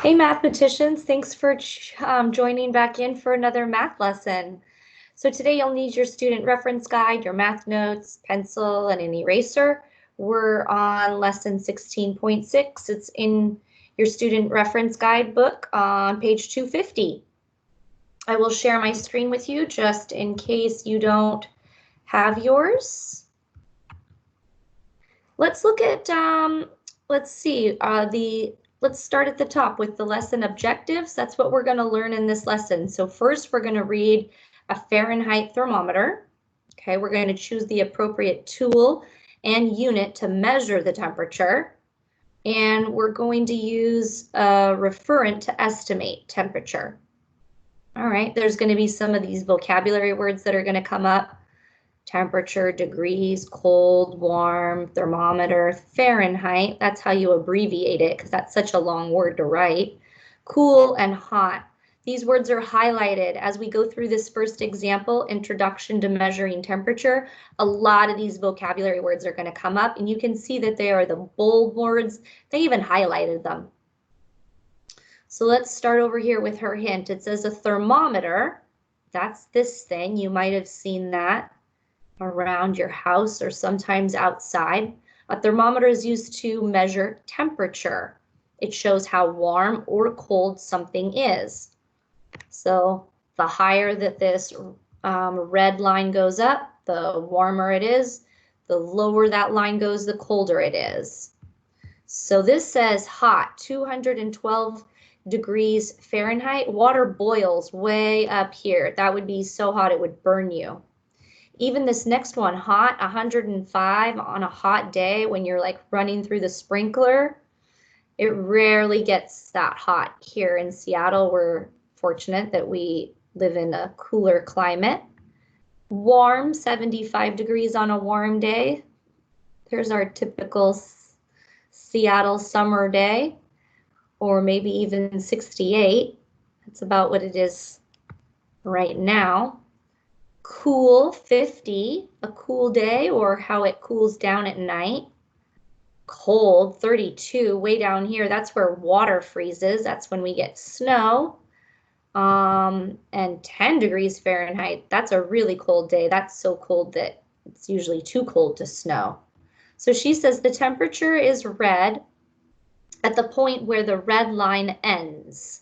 Hey mathematicians, thanks for joining back in for another math lesson. So today you'll need your student reference guide, your math notes, pencil, and an eraser. We're on lesson 16.6. It's in your student reference guide book on page 250. I will share my screen with you just in case you don't have yours. Let's look at, let's see, let's start at the top with the lesson objectives. That's what we're going to learn in this lesson. So first, we're going to read a Fahrenheit thermometer. Okay, we're going to choose the appropriate tool and unit to measure the temperature. And we're going to use a referent to estimate temperature. All right, there's going to be some of these vocabulary words that are going to come up. Temperature, degrees, cold, warm, thermometer, Fahrenheit. That's how you abbreviate it because that's such a long word to write. Cool and hot. These words are highlighted as we go through this first example, Introduction to Measuring Temperature. A lot of these vocabulary words are going to come up, and you can see that they are the bold words. They even highlighted them. So let's start over here with her hint. It says a thermometer. That's this thing. You might have seen that around your house or sometimes outside. A thermometer is used to measure temperature. It shows how warm or cold something is. So the higher that this red line goes up, the warmer it is. The lower that line goes, the colder it is. So this says hot, 212 degrees Fahrenheit. Water boils way up here. That would be so hot it would burn you. Even this next one, hot, 105 on a hot day when you're like running through the sprinkler, it rarely gets that hot here in Seattle. We're fortunate that we live in a cooler climate. Warm, 75 degrees on a warm day. There's our typical Seattle summer day, or maybe even 68. That's about what it is right now. Cool, 50, a cool day, or how it cools down at night. Cold, 32, way down here, that's where water freezes. That's when we get snow. And 10 degrees Fahrenheit, that's a really cold day. That's so cold that it's usually too cold to snow. So she says the temperature is red at the point where the red line ends.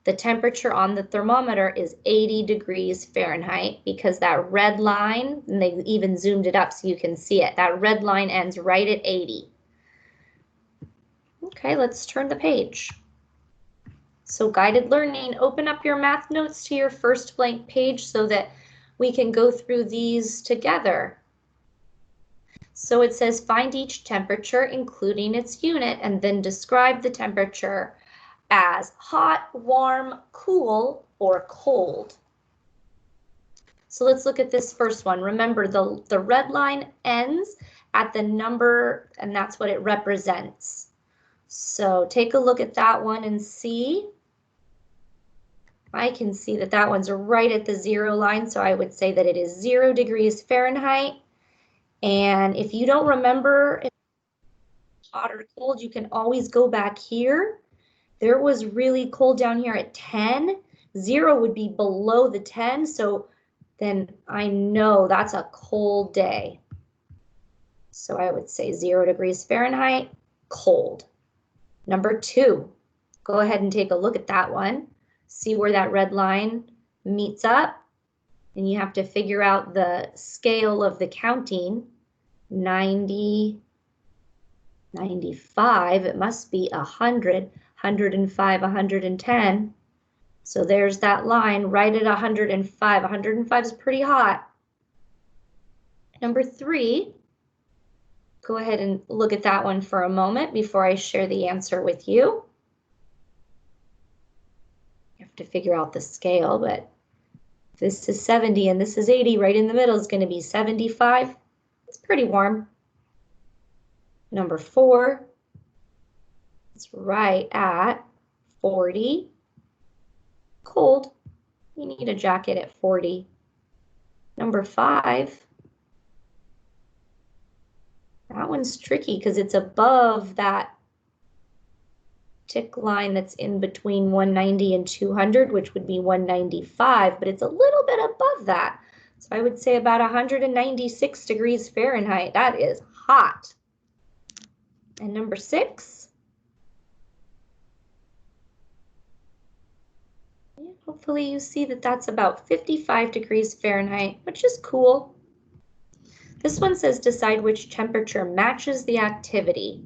The temperature on the thermometer is 80 degrees Fahrenheit because that red line, and they even zoomed it up so you can see it, that red line ends right at 80. Okay, let's turn the page. So guided learning, open up your math notes to your first blank page so that we can go through these together. So it says find each temperature, including its unit, and then describe the temperature as hot, warm, cool, or cold. So let's look at this first one. Remember, the red line ends at the number, and that's what it represents. So take a look at that one and see. I can see that that one's right at the 0 line, so I would say that it is 0 degrees Fahrenheit. And if you don't remember if it's hot or cold, you can always go back here. There was really cold down here at 10. 0 would be below the 10, so then I know that's a cold day. So I would say 0 degrees Fahrenheit, cold. Number 2, go ahead and take a look at that one. See where that red line meets up, and you have to figure out the scale of the counting. 90, 95, it must be 100, 105, 110. So there's that line right at 105. 105 is pretty hot. Number 3, go ahead and look at that one for a moment before I share the answer with you. You have to figure out the scale, but if this is 70 and this is 80, right in the middle is going to be 75. It's pretty warm. Number 4, it's right at 40. Cold. You need a jacket at 40. Number 5, that one's tricky because it's above that tick line that's in between 190 and 200, which would be 195, but it's a little bit above that. So I would say about 196 degrees Fahrenheit. That is hot. And number 6. Hopefully you see that that's about 55 degrees Fahrenheit, which is cool. This one says decide which temperature matches the activity.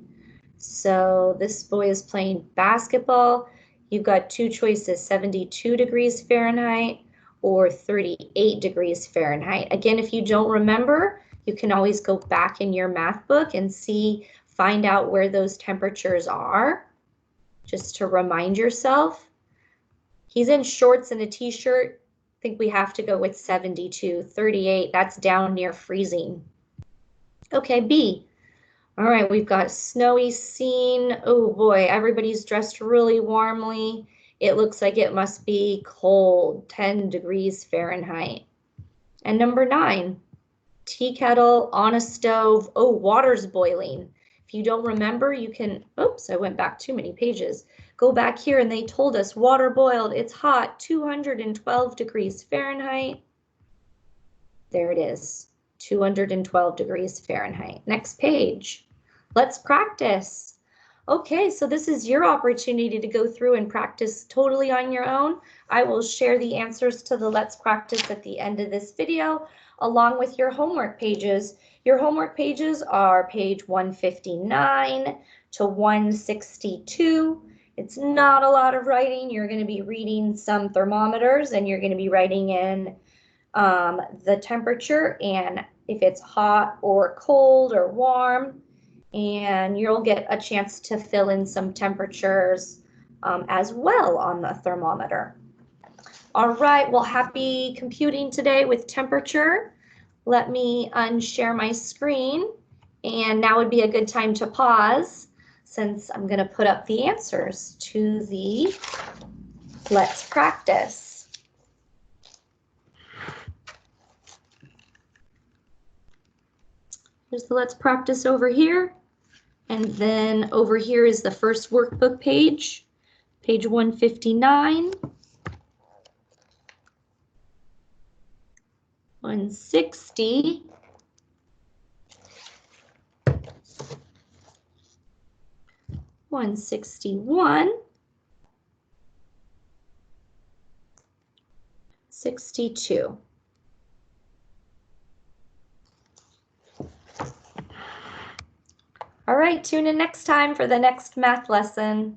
So this boy is playing basketball. You've got 2 choices, 72 degrees Fahrenheit or 38 degrees Fahrenheit. Again, if you don't remember, you can always go back in your math book and find out where those temperatures are, just to remind yourself. He's in shorts and a t-shirt. I think we have to go with 72. 38, that's down near freezing. Okay, B. All right, we've got snowy scene. Oh boy, everybody's dressed really warmly. It looks like it must be cold, 10 degrees Fahrenheit. And number 9, tea kettle on a stove. Oh, water's boiling. If you don't remember, you can, oops, I went back too many pages. Go back here and they told us water boiled, it's hot, 212 degrees Fahrenheit. There it is, 212 degrees Fahrenheit. Next page. Let's practice. Okay, so this is your opportunity to go through and practice totally on your own. I will share the answers to the Let's Practice at the end of this video, along with your homework pages. Your homework pages are page 159 to 162. It's not a lot of writing. You're going to be reading some thermometers and you're going to be writing in the temperature and if it's hot or cold or warm. And you'll get a chance to fill in some temperatures as well on the thermometer. All right, well, happy computing today with temperature. Let me unshare my screen, and now would be a good time to pause since I'm going to put up the answers to the Let's Practice. Here's the Let's Practice over here. And then over here is the first workbook page, page 159, 160, 161, 62. All right, tune in next time for the next math lesson.